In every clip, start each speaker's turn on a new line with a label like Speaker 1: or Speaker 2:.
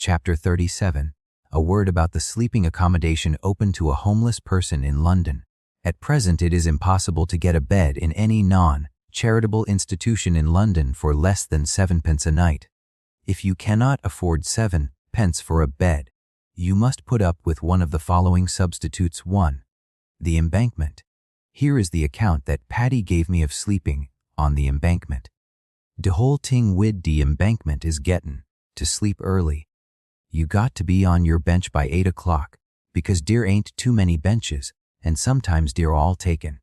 Speaker 1: Chapter 37. A word about the sleeping accommodation open to a homeless person in London. At present it is impossible to get a bed in any non-charitable institution in London for less than 7p a night. If you cannot afford 7p for a bed, you must put up with one of the following substitutes. 1. The embankment. Here is the account that Paddy gave me of sleeping on the embankment. De whole ting wid de embankment is gettin' to sleep early. You got to be on your bench by 8 o'clock, because dear ain't too many benches, and sometimes dear all taken.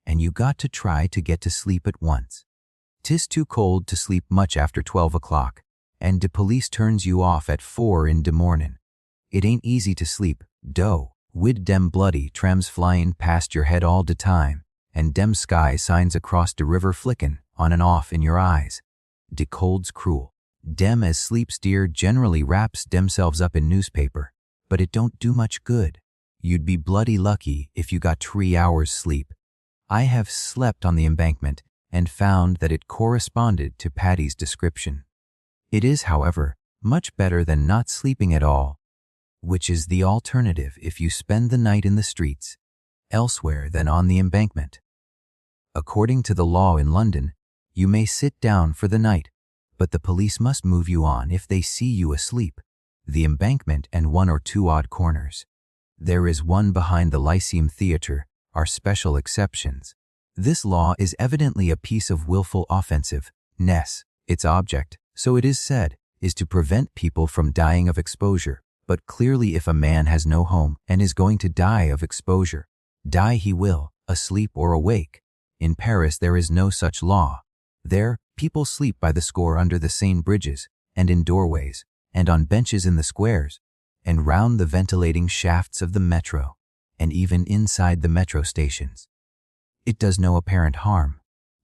Speaker 1: And you got to try to get to sleep at once. 'Tis too cold to sleep much after 12 o'clock, and de police turns you off at 4 in de mornin'. It ain't easy to sleep, dough, wid dem bloody trams flyin' past your head all de time, and dem sky signs across de river flickin' on and off in your eyes. De cold's cruel. Dem as sleeps dear generally wraps demselves up in newspaper, but it don't do much good. You'd be bloody lucky if you got 3 hours sleep. I have slept on the embankment and found that it corresponded to Paddy's description. It is, however, much better than not sleeping at all, which is the alternative if you spend the night in the streets, elsewhere than on the embankment. According to the law in London, you may sit down for the night, but the police must move you on if they see you asleep. The embankment and 1 or 2 odd corners. There is one behind the Lyceum Theatre, are special exceptions. This law is evidently a piece of willful offensiveness. Its object, so it is said, is to prevent people from dying of exposure. But clearly if a man has no home and is going to die of exposure, die he will, asleep or awake. In Paris there is no such law. There, people sleep by the score under the Seine bridges, and in doorways, and on benches in the squares, and round the ventilating shafts of the metro, and even inside the metro stations. It does no apparent harm.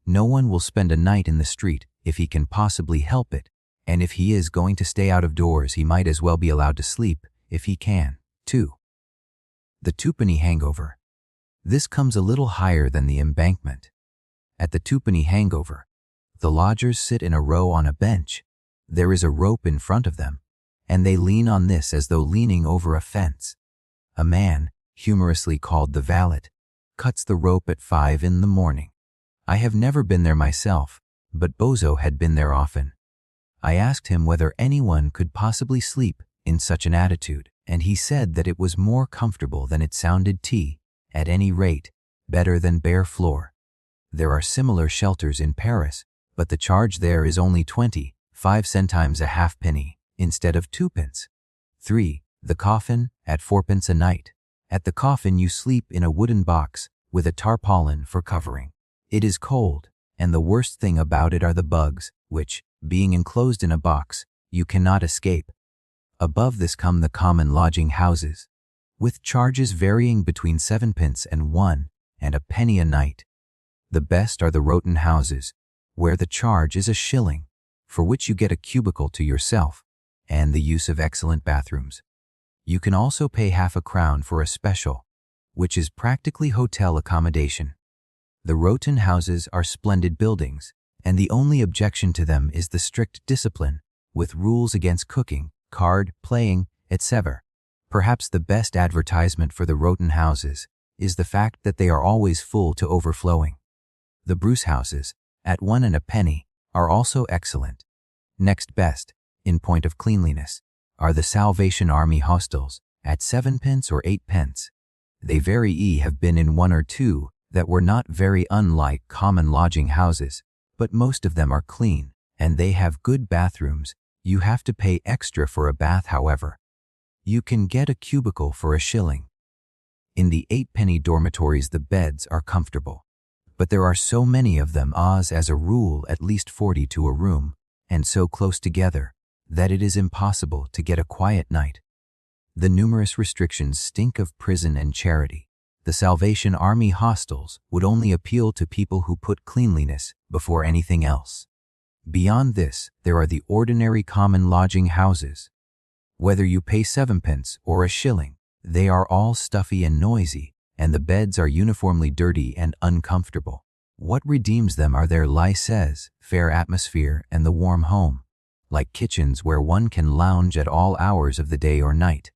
Speaker 1: No one will spend a night in the street if he can possibly help it, and if he is going to stay out of doors he might as well be allowed to sleep if he can. 2. The twopenny hangover. This comes a little higher than the embankment. At the twopenny hangover, the lodgers sit in a row on a bench. There is a rope in front of them, and they lean on this as though leaning over a fence. A man, humorously called the valet, cuts the rope at 5 in the morning. I have never been there myself, but Bozo had been there often. I asked him whether anyone could possibly sleep in such an attitude, and he said that it was more comfortable than it sounded at any rate, better than bare floor. There are similar shelters in Paris, but the charge there is only 25 centimes a halfpenny instead of 2p. 3. The coffin, at 4p a night. At the coffin you sleep in a wooden box with a tarpaulin for covering. It is cold, and the worst thing about it are the bugs, which, being enclosed in a box, you cannot escape. Above this come the common lodging houses, with charges varying between 7p and 1 and a penny a night. The best are the Rotten houses, where the charge is a shilling, for which you get a cubicle to yourself, and the use of excellent bathrooms. You can also pay half a crown for a special, which is practically hotel accommodation. The Rotten houses are splendid buildings, and the only objection to them is the strict discipline, with rules against cooking, card playing, etc. Perhaps the best advertisement for the Rotten houses is the fact that they are always full to overflowing. The Bruce houses, at 1 and a penny, are also excellent. Next best, in point of cleanliness, are the Salvation Army hostels, at 7p or 8p. They have been in 1 or 2 that were not very unlike common lodging houses, but most of them are clean, and they have good bathrooms. You have to pay extra for a bath, however. You can get a cubicle for a shilling. In the 8p dormitories the beds are comfortable, but there are so many of them as a rule at least 40 to a room, and so close together, that it is impossible to get a quiet night. The numerous restrictions stink of prison and charity. The Salvation Army hostels would only appeal to people who put cleanliness before anything else. Beyond this, there are the ordinary common lodging houses. Whether you pay 7p or a shilling, they are all stuffy and noisy, and the beds are uniformly dirty and uncomfortable. What redeems them are their fair atmosphere and the warm home. like kitchens where one can lounge at all hours of the day or night.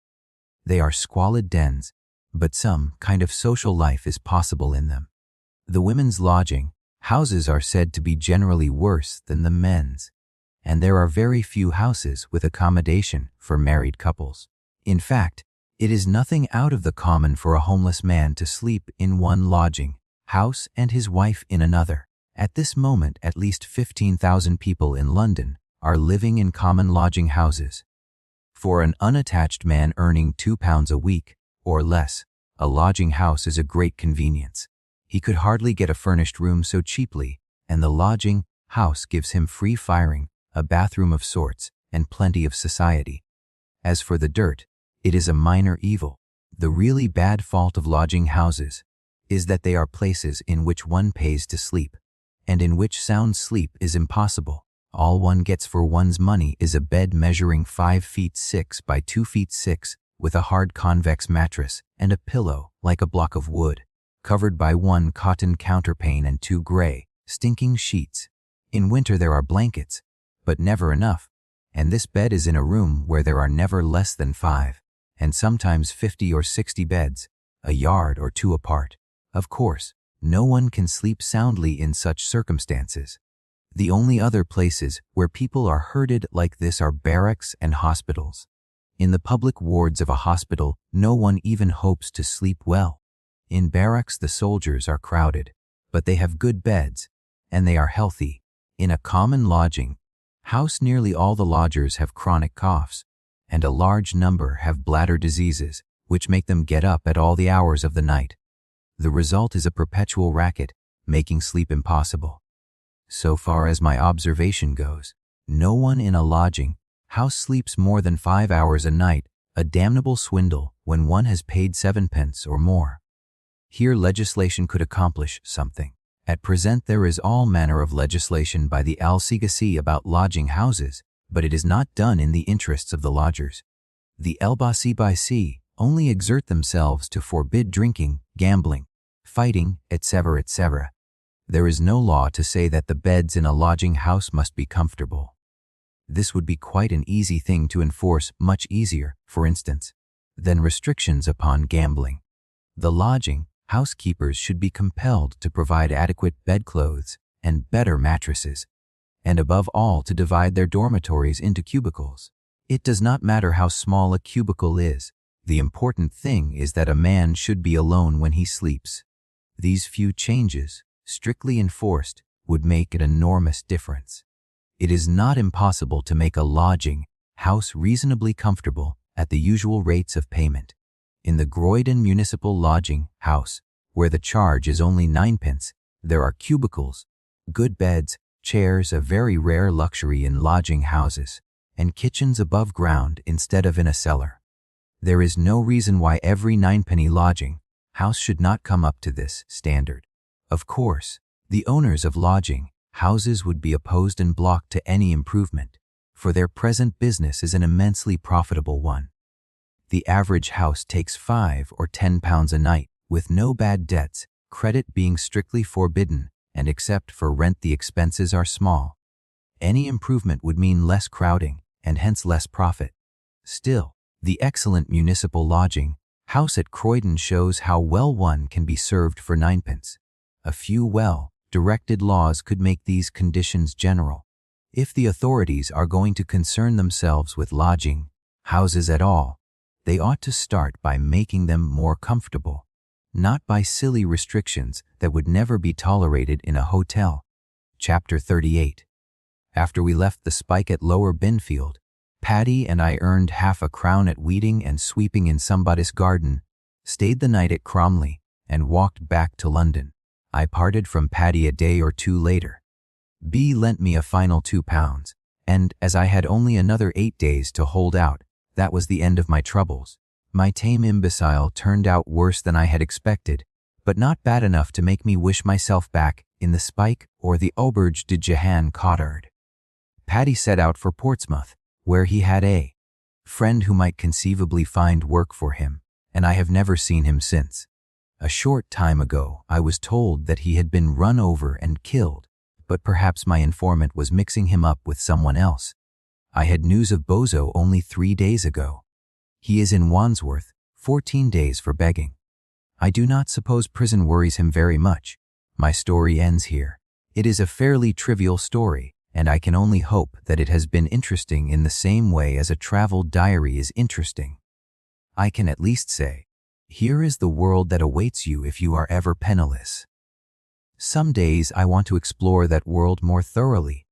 Speaker 1: They are squalid dens, but some kind of social life is possible in them. The women's lodging houses are said to be generally worse than the men's, and there are very few houses with accommodation for married couples. In fact, it is nothing out of the common for a homeless man to sleep in one lodging house and his wife in another. At this moment, at least 15,000 people in London are living in common lodging houses. For an unattached man earning £2 a week or less, a lodging house is a great convenience. He could hardly get a furnished room so cheaply, and the lodging house gives him free firing, a bathroom of sorts, and plenty of society. As for the dirt, it is a minor evil. The really bad fault of lodging houses is that they are places in which one pays to sleep, and in which sound sleep is impossible. All one gets for one's money is a bed measuring 5 feet 6 by 2 feet 6 with a hard convex mattress and a pillow like a block of wood, covered by one cotton counterpane and 2 gray, stinking sheets. In winter there are blankets, but never enough, and this bed is in a room where there are never less than 5, and sometimes 50 or 60 beds, a yard or 2 apart. Of course, no one can sleep soundly in such circumstances. The only other places where people are herded like this are barracks and hospitals. In the public wards of a hospital, no one even hopes to sleep well. In barracks, the soldiers are crowded, but they have good beds, and they are healthy. In a common lodging house, nearly all the lodgers have chronic coughs, and a large number have bladder diseases, which make them get up at all the hours of the night. The result is a perpetual racket, making sleep impossible. So far as my observation goes, no one in a lodging house sleeps more than 5 hours a night, a damnable swindle when one has paid 7 pence or more. Here legislation could accomplish something. At present there is all manner of legislation by the LCGC about lodging houses, but it is not done in the interests of the lodgers. The LBC only exert themselves to forbid drinking, gambling, fighting, etc., etc. There is no law to say that the beds in a lodging house must be comfortable. This would be quite an easy thing to enforce, much easier, for instance, than restrictions upon gambling. The lodging housekeepers should be compelled to provide adequate bedclothes and better mattresses, and above all to divide their dormitories into cubicles. It does not matter how small a cubicle is. The important thing is that a man should be alone when he sleeps. These few changes, strictly enforced, would make an enormous difference. It is not impossible to make a lodging house reasonably comfortable at the usual rates of payment. In the Croydon Municipal Lodging House, where the charge is only 9 pence, there are cubicles, good beds, chairs, a very rare luxury in lodging houses, and kitchens above ground instead of in a cellar. There is no reason why every 9-penny lodging house should not come up to this standard. Of course, the owners of lodging houses would be opposed and blocked to any improvement, for their present business is an immensely profitable one. The average house takes £5 or £10 a night, with no bad debts, credit being strictly forbidden, and except for rent the expenses are small. Any improvement would mean less crowding, and hence less profit. Still, the excellent municipal lodging house at Croydon shows how well one can be served for 9 pence. A few well-directed laws could make these conditions general. If the authorities are going to concern themselves with lodging houses at all, they ought to start by making them more comfortable, not by silly restrictions that would never be tolerated in a hotel. Chapter 38. After we left the Spike at Lower Binfield, Paddy and I earned half a crown at weeding and sweeping in somebody's garden, stayed the night at Cromley, and walked back to London. I parted from Paddy a day or 2 later. B lent me a final £2, and as I had only another 8 days to hold out, that was the end of my troubles. My tame imbecile turned out worse than I had expected, but not bad enough to make me wish myself back in the Spike or the Auberge de Jehan Cottard. Paddy set out for Portsmouth, where he had a friend who might conceivably find work for him, and I have never seen him since. A short time ago, I was told that he had been run over and killed, but perhaps my informant was mixing him up with someone else. I had news of Bozo only 3 days ago. He is in Wandsworth, 14 days for begging. I do not suppose prison worries him very much. My story ends here. It is a fairly trivial story, and I can only hope that it has been interesting in the same way as a travel diary is interesting. I can at least say, here is the world that awaits you if you are ever penniless. Some days I want to explore that world more thoroughly.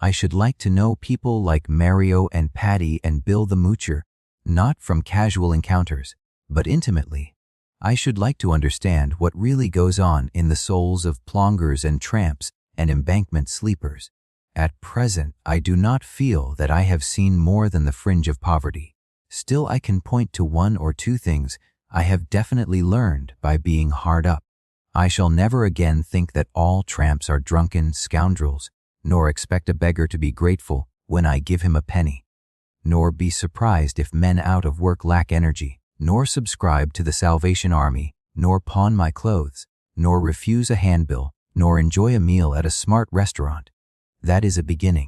Speaker 1: I should like to know people like Mario and Patty and Bill the Moocher, not from casual encounters, but intimately. I should like to understand what really goes on in the souls of plongeurs and tramps and embankment sleepers. At present, I do not feel that I have seen more than the fringe of poverty. Still, I can point to 1 or 2 things I have definitely learned by being hard up. I shall never again think that all tramps are drunken scoundrels, nor expect a beggar to be grateful when I give him a penny, nor be surprised if men out of work lack energy, nor subscribe to the Salvation Army, nor pawn my clothes, nor refuse a handbill, nor enjoy a meal at a smart restaurant. That is a beginning.